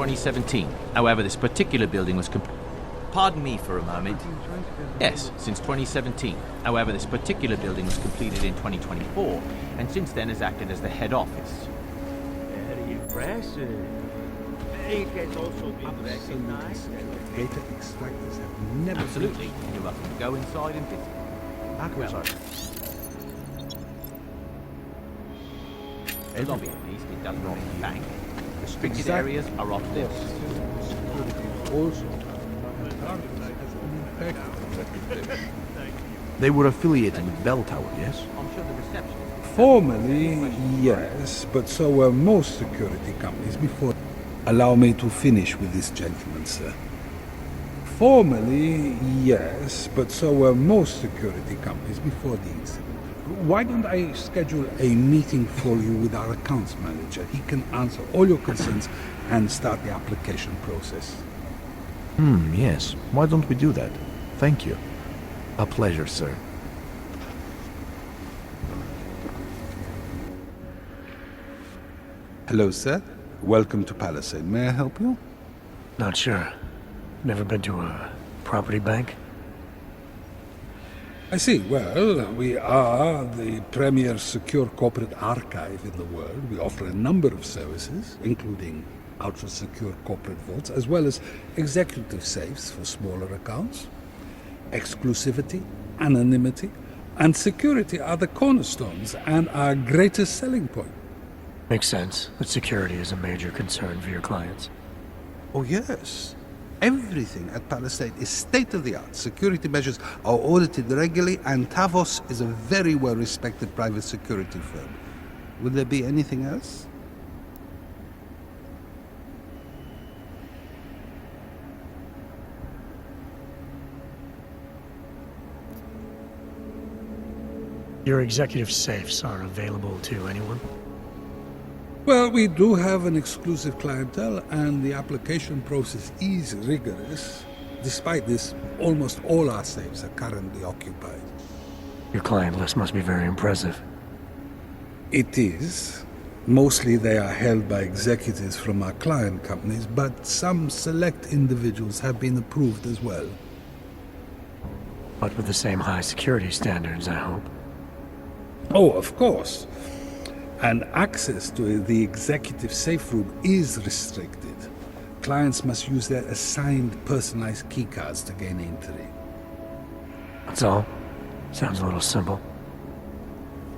2017. However, this particular building was Pardon me for a moment. Yes, since 2017. However, this particular building was completed in 2024, and since then has acted as the head office. Very impressive. It has also been recognized. Data extractors have never... Absolutely. You're welcome to go inside and visit. The lobby, at least, it does not a bank. Restricted areas are off limits. Also, They were affiliated with Bell Tower, yes? I'm sure the receptionist... formally, yes, but so were most security companies before. Allow me to finish with this gentleman, sir. Formally, yes, but so were most security companies before the incident. Why don't I schedule a meeting for you with our accounts manager? He can answer all your concerns and start the application process. Yes. Why don't we do that? Thank you. A pleasure, sir. Hello, sir. Welcome to Palisade. May I help you? Not sure. Never been to a property bank? I see. Well, we are the premier secure corporate archive in the world. We offer a number of services, including ultra-secure corporate vaults, as well as executive safes for smaller accounts. Exclusivity, anonymity, and security are the cornerstones and our greatest selling point. Makes sense that security is a major concern for your clients. Oh, yes. Everything at Palisade is state-of-the-art. Security measures are audited regularly, and Tavos is a very well-respected private security firm. Would there be anything else? Your executive safes are available to anyone? Well, we do have an exclusive clientele, and the application process is rigorous. Despite this, almost all our safes are currently occupied. Your client list must be very impressive. It is. Mostly they are held by executives from our client companies, but some select individuals have been approved as well. But with the same high security standards, I hope. Oh, of course. And access to the executive safe room is restricted. Clients must use their assigned personalized keycards to gain entry. That's all? Sounds a little simple.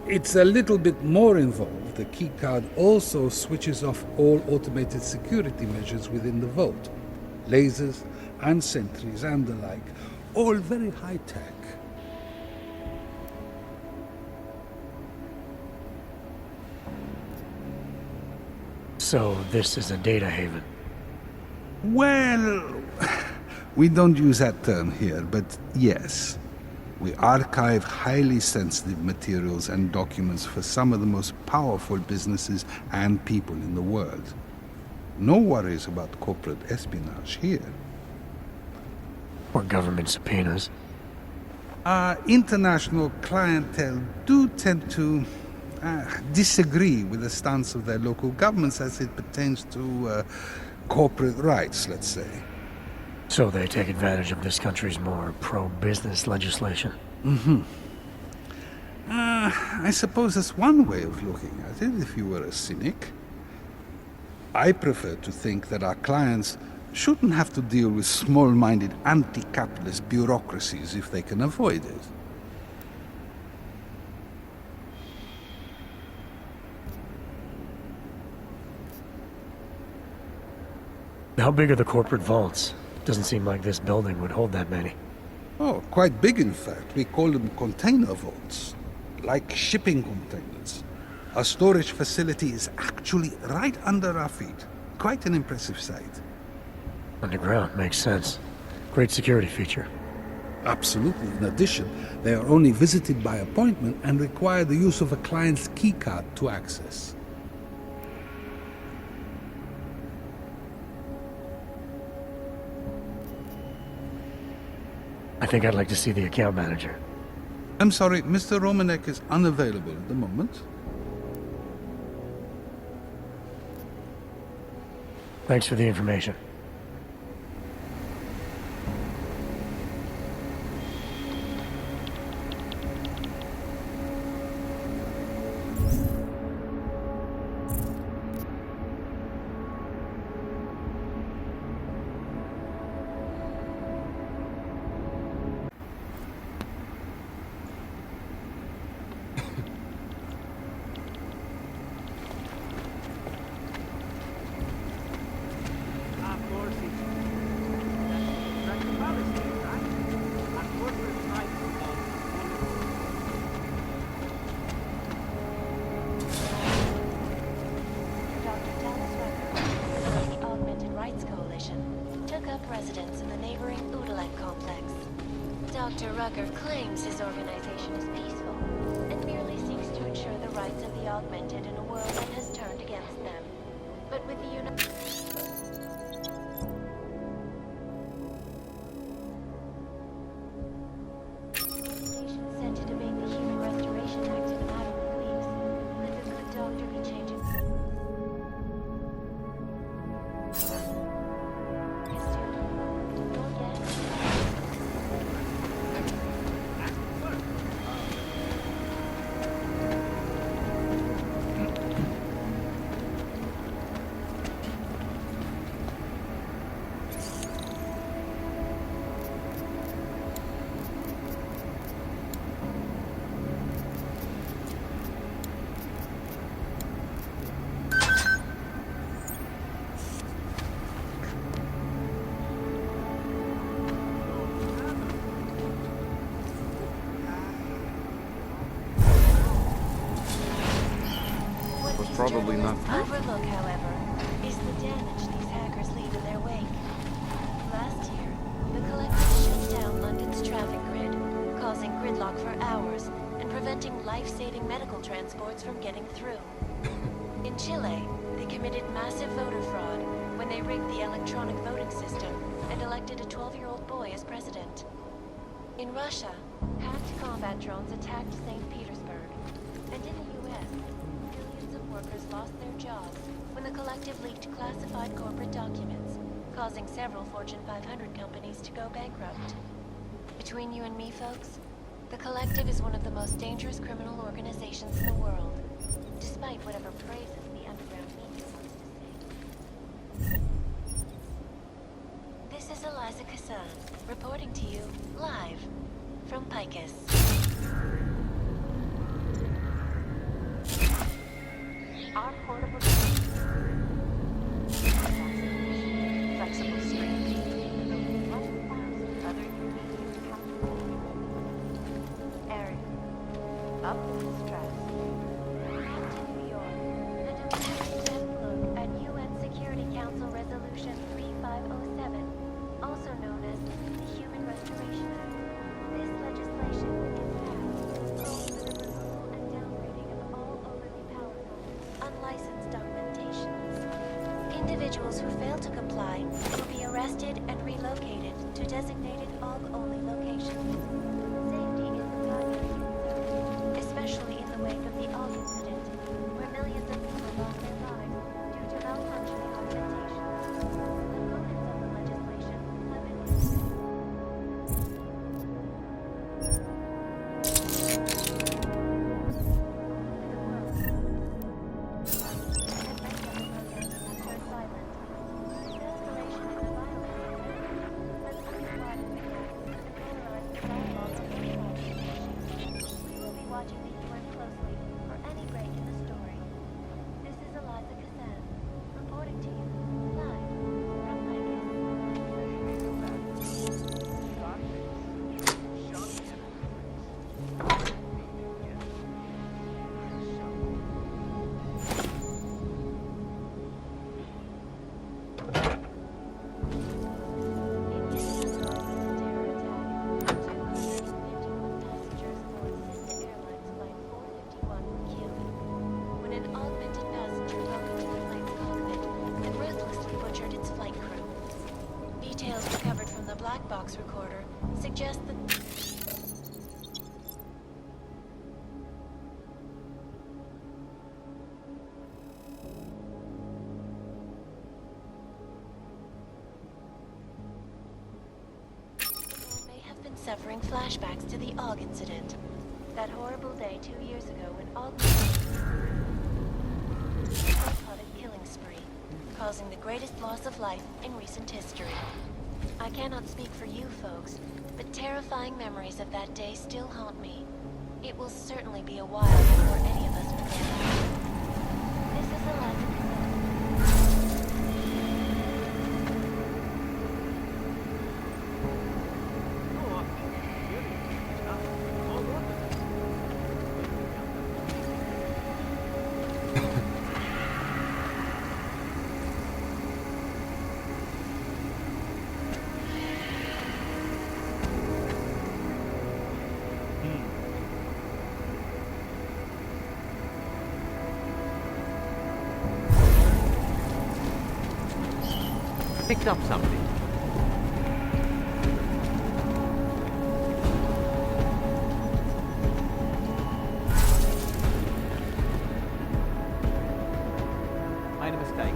It's a little bit more involved. The keycard also switches off all automated security measures within the vault. Lasers and sentries and the like. All very high-tech. So this is a data haven? Well, we don't use that term here, but yes. We archive highly sensitive materials and documents for some of the most powerful businesses and people in the world. No worries about corporate espionage here. Or government subpoenas? Our international clientele do tend to disagree with the stance of their local governments as it pertains to corporate rights, let's say. So they take advantage of this country's more pro-business legislation? I suppose that's one way of looking at it, if you were a cynic. I prefer to think that our clients shouldn't have to deal with small-minded anti-capitalist bureaucracies if they can avoid it. How big are the corporate vaults? Doesn't seem like this building would hold that many. Oh, quite big in fact. We call them container vaults, like shipping containers. Our storage facility is actually right under our feet. Quite an impressive sight. Underground, makes sense. Great security feature. Absolutely. In addition, they are only visited by appointment and require the use of a client's keycard to access. I think I'd like to see the account manager. I'm sorry, Mr. Romanek is unavailable at the moment. Thanks for the information. Of course, that's the policy, right? Our corporate rights Dr. Dallas Rucker of the Augmented Rights Coalition took up residence in the neighboring Udalek complex. Dr. Rucker claims his organization is peaceful and merely seeks to ensure the rights of the augmented in a world that has turned against them. But with the organization set to debate the Human Restoration Act in a matter of weeks, let the good doctor be changing his tune. Not yet. What Was these probably journalists not- overlook, however, is the damage these hackers leave in their wake. Last year, the collective shut down London's traffic grid, causing gridlock for hours and preventing life-saving medical transports from getting through. In Chile, they committed massive voter fraud when they rigged the electronic voting system and elected a 12-year-old boy as president. In Russia, hacked combat drones attacked St. Petersburg. And in the US, millions of workers lost their jobs when the collective leaked classified corporate documents, causing several Fortune 500 companies to go bankrupt. Between you and me, folks, the collective is one of the most dangerous criminal organizations in the world, despite whatever praises the underground media wants to say. This is Eliza Kassan, reporting to you live from Picus. Our portable flexible screens, 1,000 other unique area. Up with stress. Back to New York, and a in-depth look at UN Security Council Resolution 3507, also known as the Human Restoration Act. This legislation, if passed, calls for the removal and downgrading of all overly powerful, unlicensed augmentations. Individuals who fail to comply will be arrested and relocated to designated AUG-only locations. Safety is the primary concern, especially in the wake of the AUG incident, where millions of people lost their lives due to malfunctioning augmentations. Components of the legislation have been watching the UN closely for any break in the story. This is Eliza Kassan, reporting to you live from when an augmented passenger broke into the plane's cockpit and ruthlessly butchered its flight crew. Details recovered from the black box recorder suggest that suffering flashbacks to the Og incident. That horrible day 2 years ago when Og psychotic killing spree, causing the greatest loss of life in recent history. I cannot speak for you folks, but terrifying memories of that day still haunt me. It will certainly be a while before any of us forget. This is a lesson. Picked up something. Made a mistake.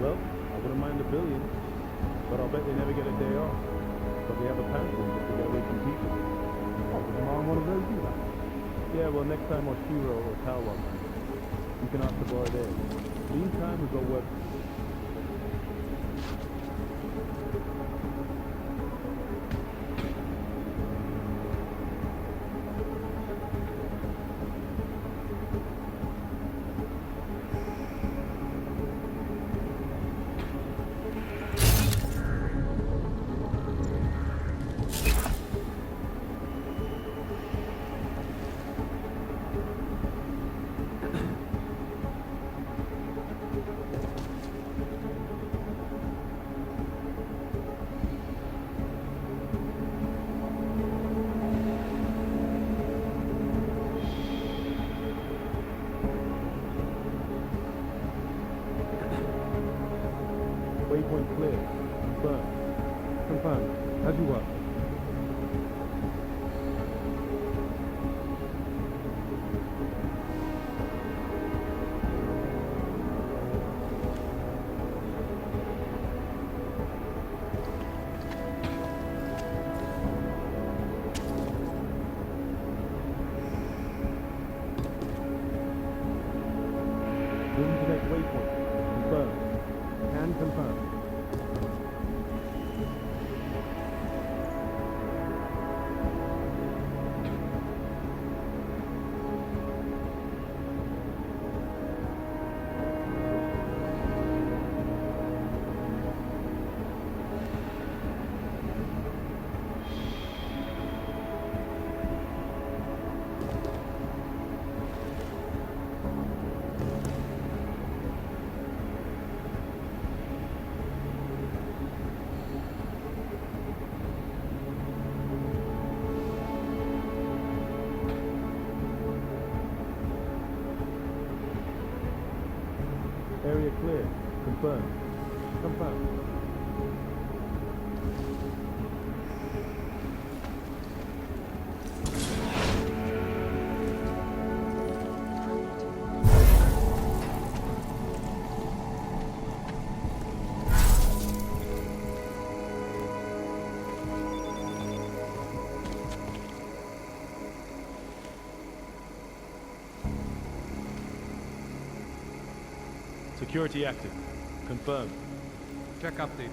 Well, I wouldn't mind a billion, but I'll bet they never get a day off. But they have a passport just to get away from people. Oh, does Mom want to really do that? Yeah, well, next time Oshiro or Talwa, you can ask the boy there. Meantime, we go work. Waypoint clear. Confirm. Confirm. As you were. Moving to next waypoint. Confirm. Can confirm. Area clear. Confirm. Confirm. Security active. Confirm. Check update.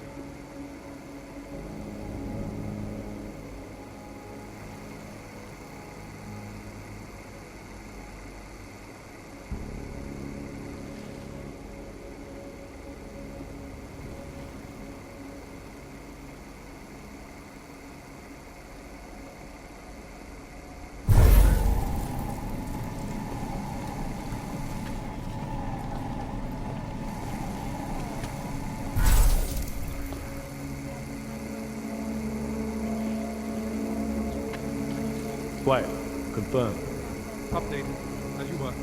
Quiet. Confirm. Updated. As you were.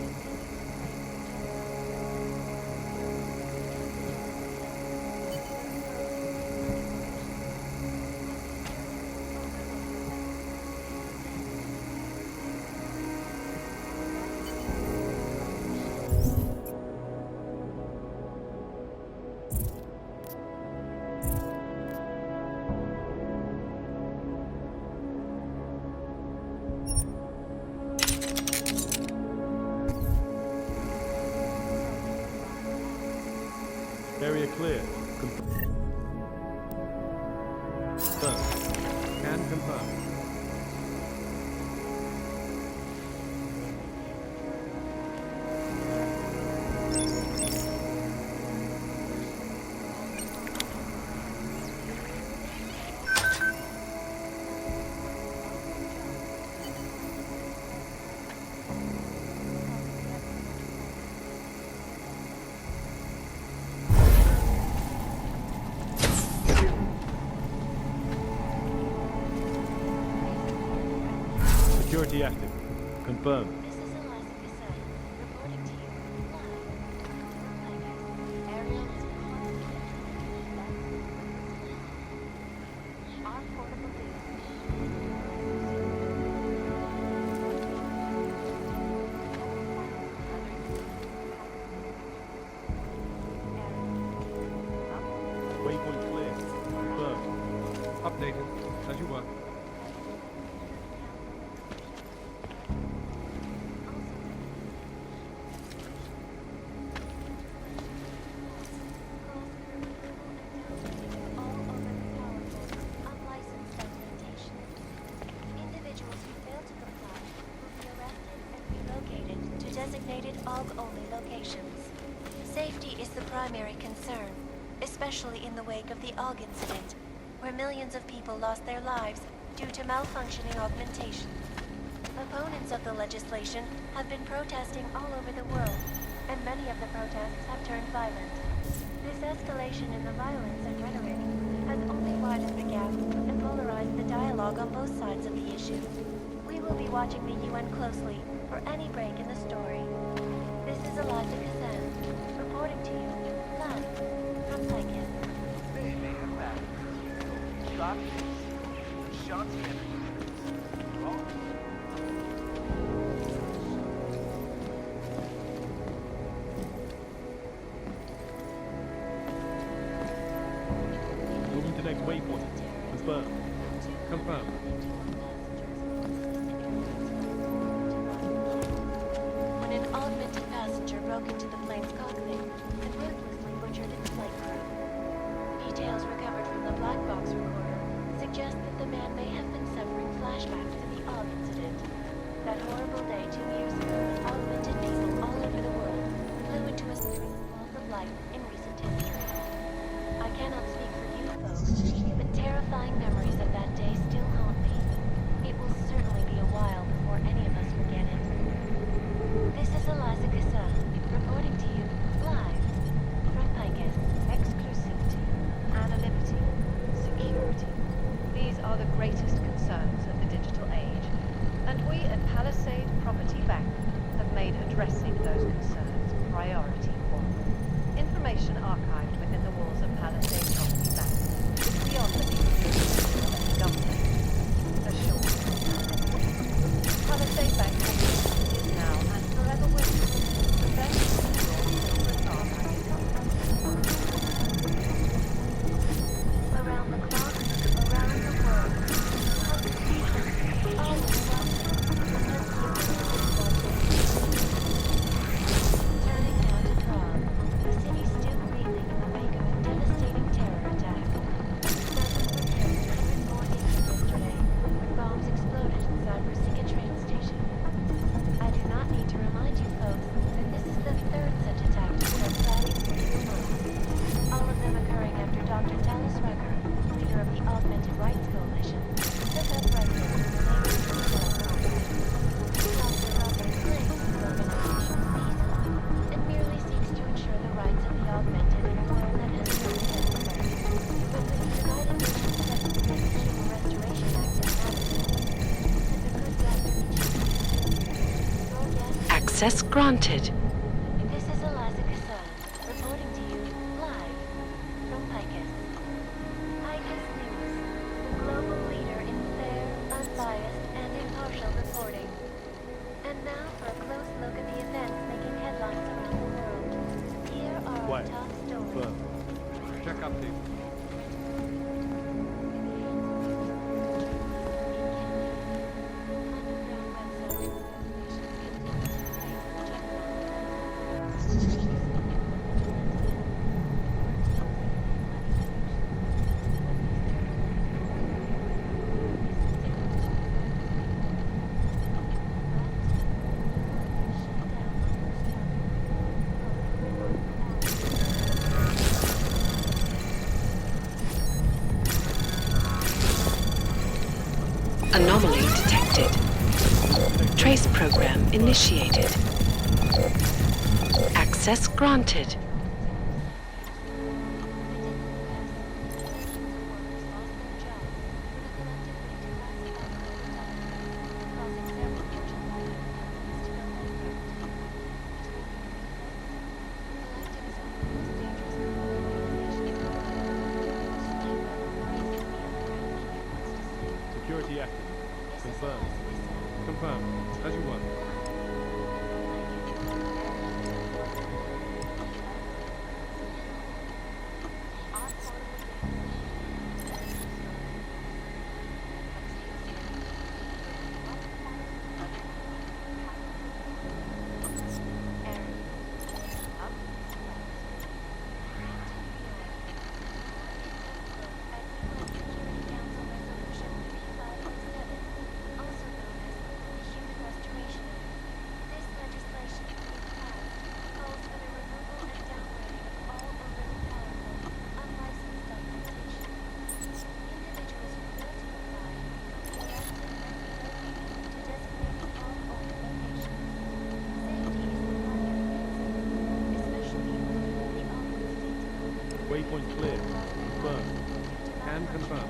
Area clear. Confirm. Can confirm. Security active. Confirm. This is Eliza Cassell, reporting to you live. Ariel is our portable Waypoint clear. Confirm. Updated. As you were. Designated AUG-only locations. Safety is the primary concern, especially in the wake of the AUG incident, where millions of people lost their lives due to malfunctioning augmentation. Opponents of the legislation have been protesting all over the world, and many of the protests have turned violent. This escalation in the violence and rhetoric has only widened the gap and polarized the dialogue on both sides of the issue. We will be watching the UN closely for any break in the story. This is Eliza Kazan, reporting to you live from Psychic. Moving to next waypoint. Confirm. Confirm. When an augmented passenger broke into the plane's cockpit and ruthlessly butchered its flight crew. Details recovered from the black box recorder suggest that the man may have been suffering flashbacks to the Og incident. That horrible day 2 years ago when augmented people all over the world flew into a walk of life in recent history. I cannot speak for you folks, but terrifying memories of that day still haunt me. It will certainly be a while before any of us forget it. This is Eliza Kassan, reporting to you live from Picus. Exclusivity, anonymity, security. These are the greatest concerns of the digital age, and we at Palisade Property Bank have made addressing those concerns priority one. Information archived within the walls of Palisade Property Bank is beyond the capabilities of the government. Assured. Palisade Bank is now and forever will be the best secure corporate archive in the country. Around the clock, around the world. Always welcome. Turning now to Prague, the city still reeling in the wake of a devastating terror attack. 7 were killed, 104 injured yesterday when bombs exploded inside Brusika train station. I do not need to remind you folks that this is the third such attack to spread sightings in 2 months. All of them occurring after Dr. Talis Rucker, leader of the Augmented Rights Coalition, took up residence in the neighboring Dr. Rucker claims his organization is peaceful and merely seeks to ensure the rights of the augmented in a world that has no defense. But with the United Nations Human Restoration Act in Madison, the good doctor reaches. Access granted. This is Eliza Kassan, reporting to you live from Picus. Picus News, the global leader in fair, unbiased, and impartial reporting. And now for a close look at the events making headlines around the world. Here are our Quiet. top stories. Confirm. Check update. Anomaly detected. Trace program initiated. Access granted. Security active. Confirm. Confirm. As you were. Waypoint clear. Confirm. Can confirm.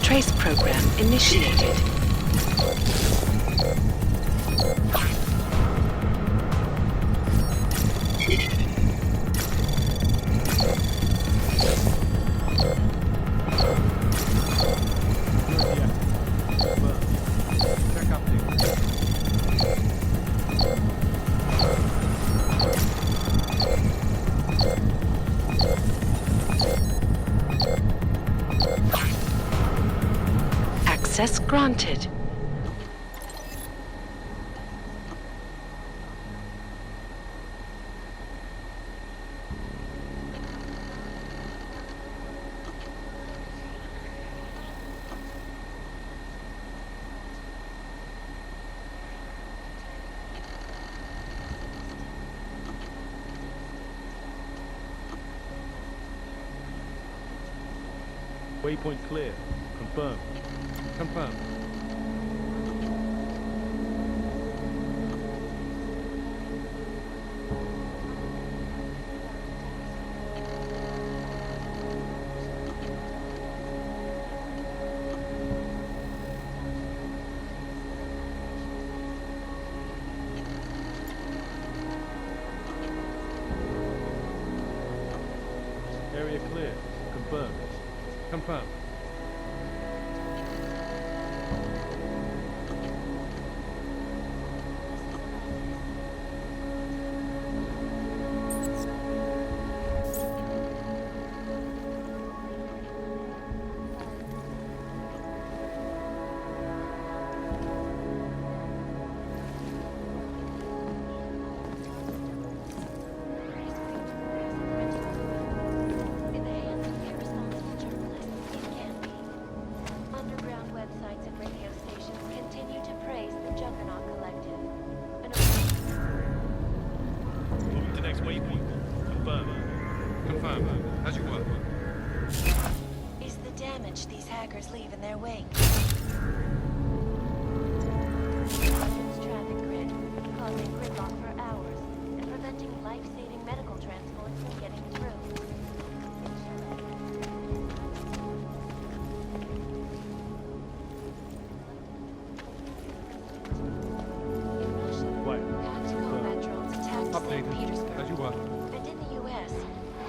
Trace program initiated. Check update. Access granted. Waypoint clear. Confirm. Confirm. Area clear. Confirm. Confirm. In the hands of irresponsible journalists, it can be. Underground websites and radio stations continue to praise the Juggernaut Collective. An Moving to next waypoint. Confirm. Confirm. As you were. is the damage these hackers leave in their wake. London's traffic grid, causing gridlock for hours and preventing life-saving medical transports from getting through. In Russia, Quiet. hacked combat drones attacked St. Updated. Petersburg. As you were. And in the U.S.,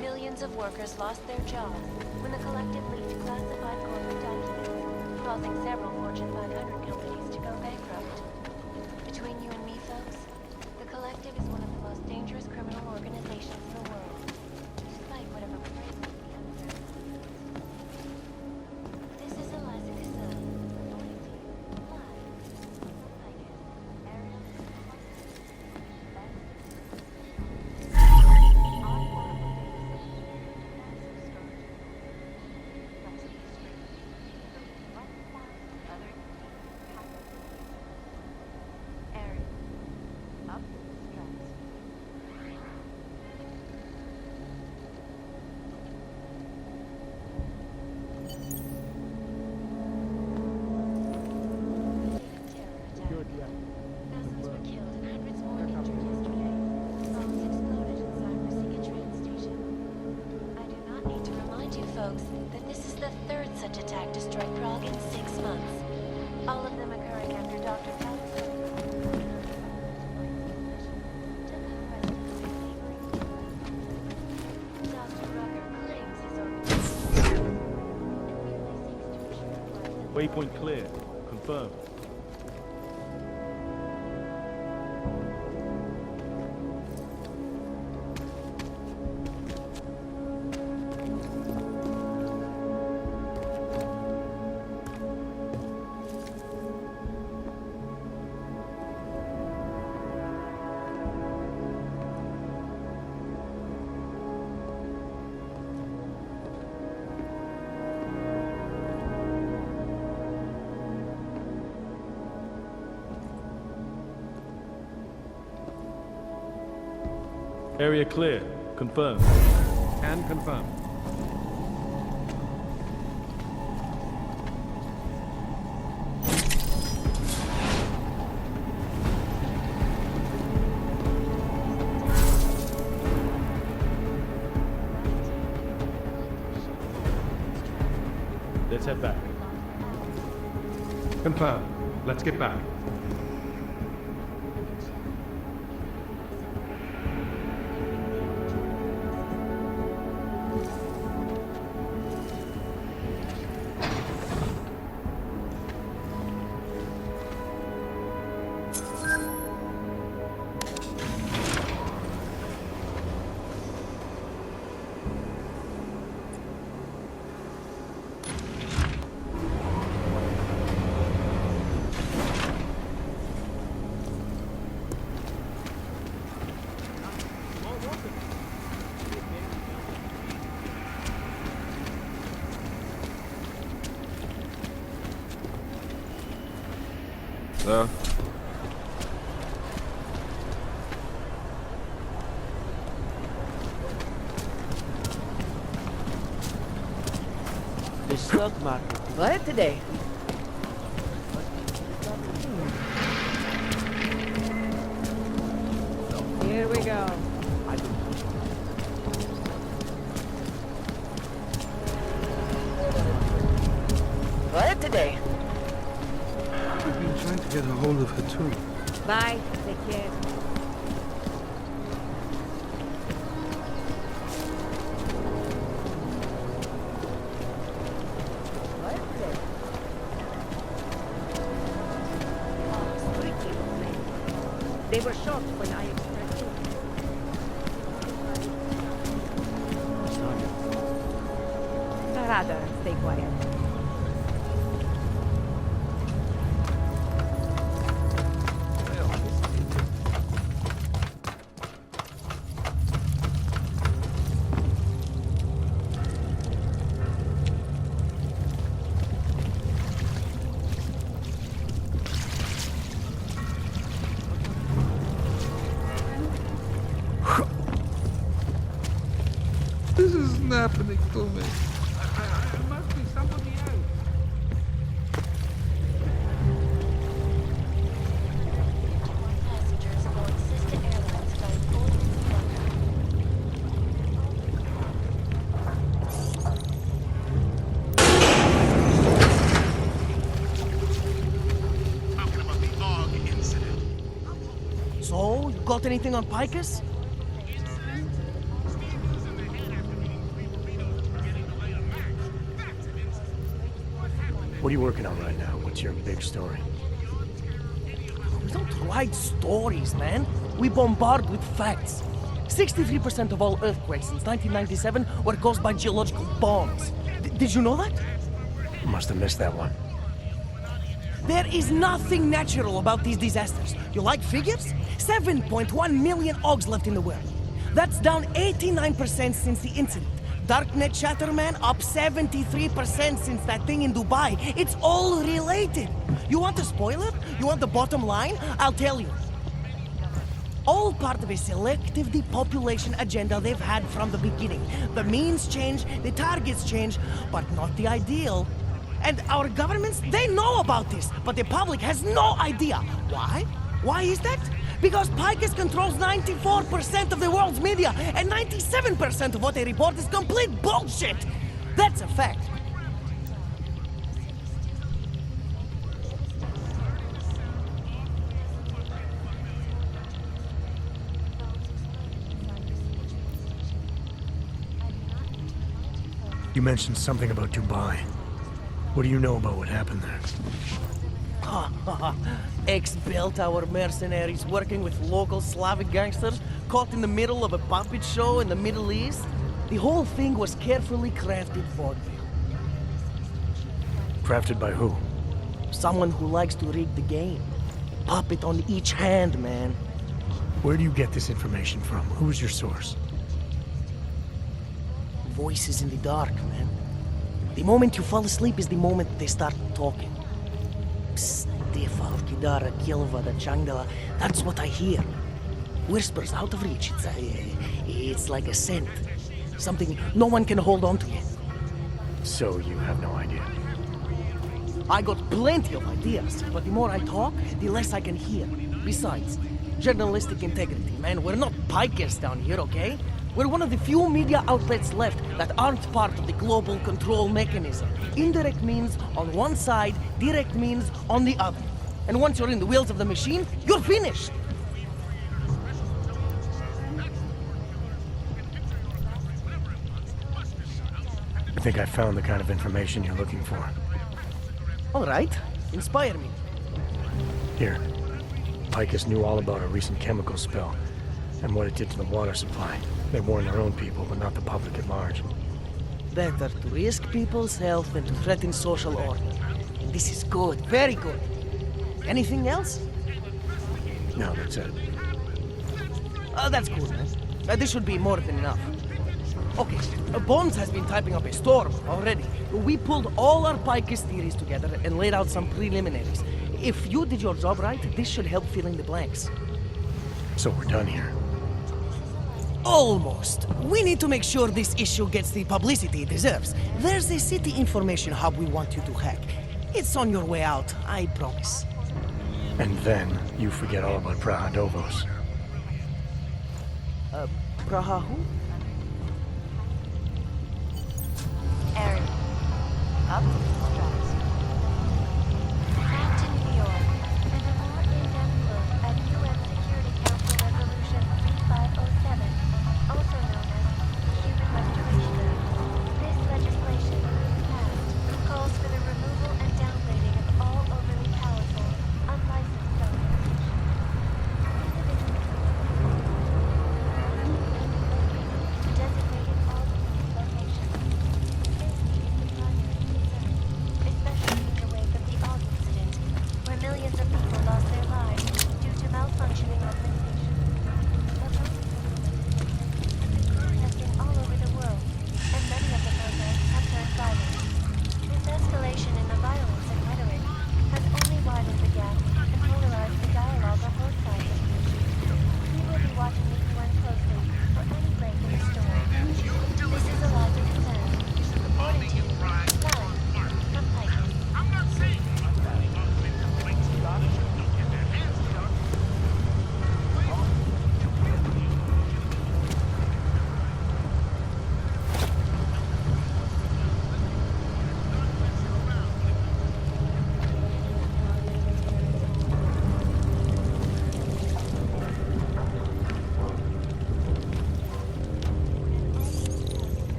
millions of workers lost their jobs when the collective leaked classified corporate documents, causing several Fortune 500 companies to go bankrupt. Between you and me, folks, the collective is one of the most dangerous criminal organizations in the world, despite whatever praise may be out there. This is Eliza Casilla, reporting to you live from Vegas, Ariel. Thousands were killed and hundreds more injured yesterday. Bombs exploded in Cyprus Sea train station. I do not need to remind you folks that this is the third such attack to strike Prague in 6 months. All of them occurring after Dr. Fauci took up residency in neighboring England. Dr. Rucker claims his organization and merely seeks to assure the world that Waypoint clear. Confirm. Area clear. Confirm. Can confirm. Let's head back. Confirmed. Let's get back. Sir? The stock market. What today? Here we go. What today? I've been trying to get a hold of her too. Bye. Take care. They were shocked when I expressed it. Rather, stay quiet. This isn't happening to me. There must be somebody else. Passengers aboard Sister Airlines flight 40 So, you got anything on Picus? What are you working on right now? What's your big story? We don't write stories, man. We bombard with facts. 63% of all earthquakes since 1997 were caused by geological bombs. Did you know that? Must have missed that one. There is nothing natural about these disasters. You like figures? 7.1 million Augs left in the world. That's down 89% since the incident. Darknet chatter, man, up 73% since that thing in Dubai. It's all related. You want a spoiler? You want the bottom line? I'll tell you. All part of a selective depopulation agenda they've had from the beginning. The means change, the targets change, but not the ideal. And our governments, they know about this, but the public has no idea. Why? Why is that? Because Picus controls 94% of the world's media, and 97% of what they report is complete bullshit. That's a fact. You mentioned something about Dubai. What do you know about what happened there? Ex-built our mercenaries working with local Slavic gangsters caught in the middle of a puppet show in the Middle East. The whole thing was carefully crafted for you. Crafted by who? Someone who likes to rig the game. Puppet on each hand, man. Where do you get this information from? Who's your source? Voices in the dark, man. The moment you fall asleep is the moment they start talking. Psst, Defal, Kidara, Kilva, Changdala. That's what I hear. Whispers out of reach. It's like a scent. Something no one can hold on to yet. So you have no idea. I got plenty of ideas, but the more I talk, the less I can hear. Besides, journalistic integrity, man. We're not pikers down here, okay? We're one of the few media outlets left that aren't part of the global control mechanism. Indirect means on one side, direct means on the other. And once you're in the wheels of the machine, you're finished! I think I found the kind of information you're looking for. All right, inspire me. Here. Picus knew all about a recent chemical spill and what it did to the water supply. They warned their own people, but not the public at large. Better to risk people's health than to threaten social order. And this is good, very good. Anything else? No, that's it. That's cool, man. This should be more than enough. Okay, Bones has been typing up a storm already. We pulled all our Picus theories together and laid out some preliminaries. If you did your job right, this should help fill in the blanks. So we're done here. Almost. We need to make sure this issue gets the publicity it deserves. There's a city information hub we want you to hack. It's on your way out, I promise. And then you forget all about Prahadovos. Praha who? Area. Up to the straps. Back to New York. And a more in-depth look at UN Security Council Resolution 3507, also known as the Human Restoration Act. This legislation, if passed, calls for the removal and downgrading of all overly powerful, unlicensed donations. Designating all of these locations. Safety is the primary concern, especially in the wake of the Og incident, where millions of people lost their lives due to malfunctioning organizations. But most has been all over the world, and many of the programs have turned violent. This escalation in the violence and rhetoric has only widened the gap and polarized the dialogue on both sides of the issue. We will be watching the UN closely for any break in the story. This is a live concern. Reporting to you, live from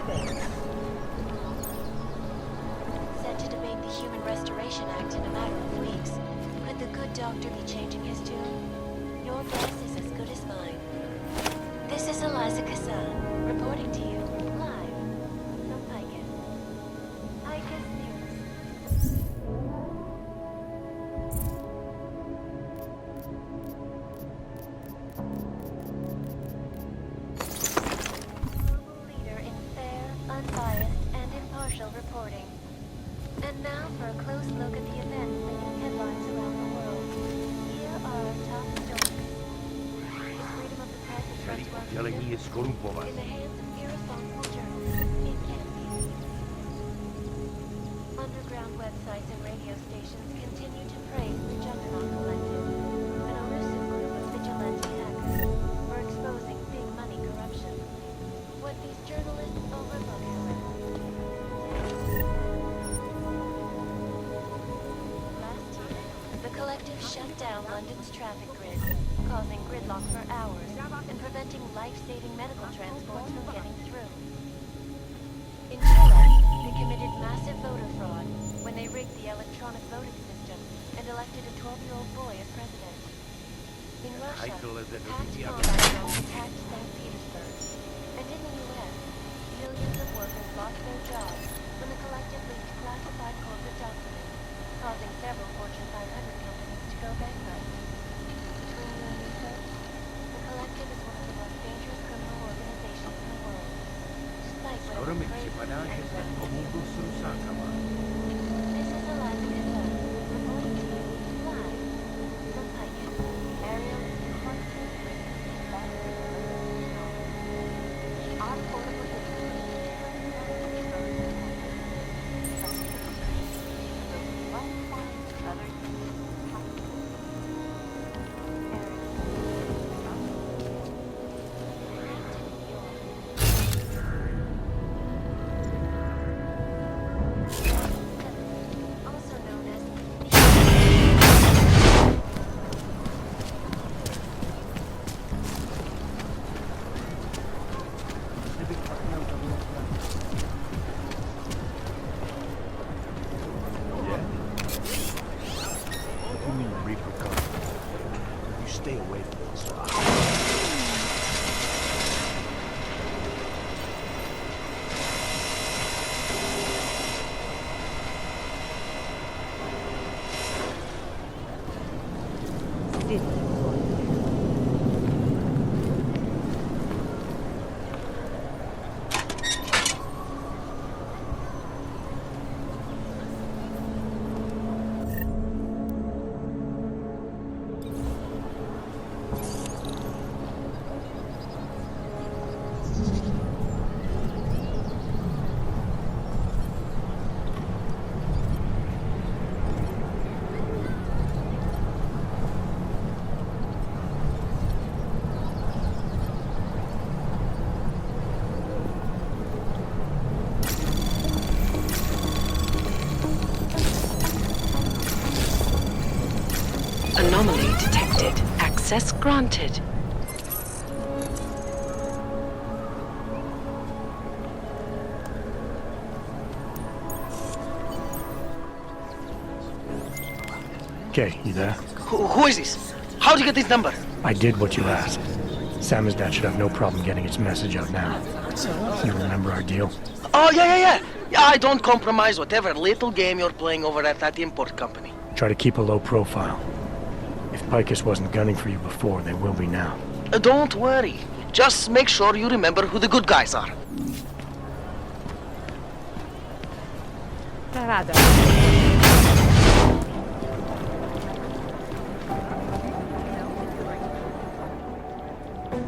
Picus. Set to debate the Human Restoration Act in a matter of weeks. Could the good doctor be changing his tune? Your guess is as good as mine. This is Eliza Kassan, reporting to you live from Picus. Picus News. Global leader in fair, unbiased, and impartial reporting. And now for a close look at the events making headlines around the world. Here are our top stories. Is freedom of the press a threat to our freedom? In the hands of irresponsible journalists, it can be. Underground websites and radio stations continue to praise the Juggernaut Collective, an elusive group of vigilante hackers for exposing big money corruption. What these journalists overlook, however, last year, the collective shut down London's traffic grid, causing gridlock for hours and preventing life-saving medical transports from getting through. In Chile, they committed massive voter fraud when they rigged the electronic voting system and elected a 12-year-old boy as president. In Russia, hacked combat drones attacked St. Petersburg. And in the U.S., millions of workers lost their jobs when the collective leaked classified corporate documents, causing several Fortune 500 companies to go bankrupt. Between you and me, folks, the collective is one of the most dangerous criminal organizations in the world. Despite whatever crazy This is Eliza Kassan, reporting to you live from Picus. Ariel constant risk. Our portable system Access granted. Okay, you there? Who is this? How'd you get this number? I did what you asked. Samizdat should have no problem getting its message out now. You remember our deal? Oh, yeah. Yeah, I don't compromise whatever little game you're playing over at that import company. Try to keep a low profile. If Picus wasn't gunning for you before, they will be now. Don't worry. Just make sure you remember who the good guys are.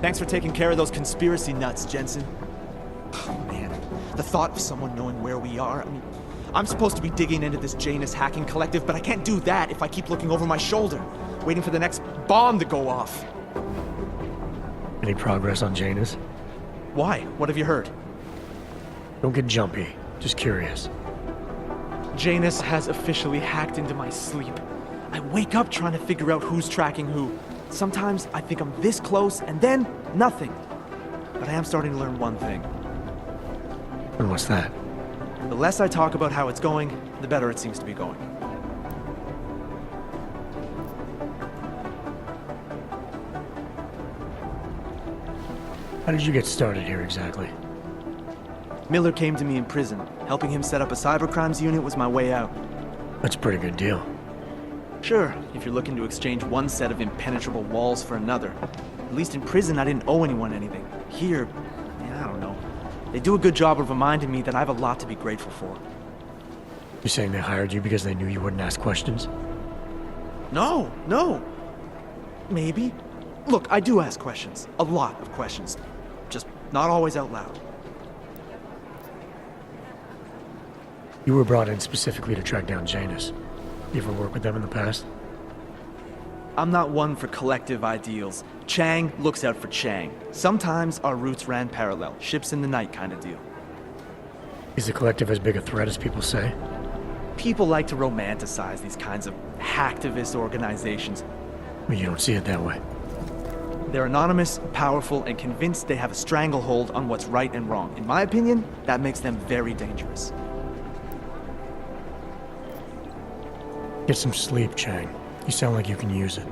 Thanks for taking care of those conspiracy nuts, Jensen. Oh, man, the thought of someone knowing where we are, I mean, I'm supposed to be digging into this Janus hacking collective, but I can't do that if I keep looking over my shoulder, waiting for the next bomb to go off. Any progress on Janus? Why? What have you heard? Don't get jumpy. Just curious. Janus has officially hacked into my sleep. I wake up trying to figure out who's tracking who. Sometimes I think I'm this close, and then nothing. But I am starting to learn one thing. And what's that? The less I talk about how it's going, the better it seems to be going. How did you get started here exactly? Miller came to me in prison. Helping him set up a cybercrimes unit was my way out. That's a pretty good deal. Sure, if you're looking to exchange one set of impenetrable walls for another. At least in prison, I didn't owe anyone anything. Here, I don't know. They do a good job of reminding me that I have a lot to be grateful for. You're saying they hired you because they knew you wouldn't ask questions? No. Maybe. Look, I do ask questions. A lot of questions. Just not always out loud. You were brought in specifically to track down Janus. You ever work with them in the past? I'm not one for collective ideals. Chang looks out for Chang. Sometimes our routes ran parallel, ships in the night kind of deal. Is the collective as big a threat as people say? People like to romanticize these kinds of hacktivist organizations. Well, you don't see it that way. They're anonymous, powerful, and convinced they have a stranglehold on what's right and wrong. In my opinion, that makes them very dangerous. Get some sleep, Chang. You sound like you can use it.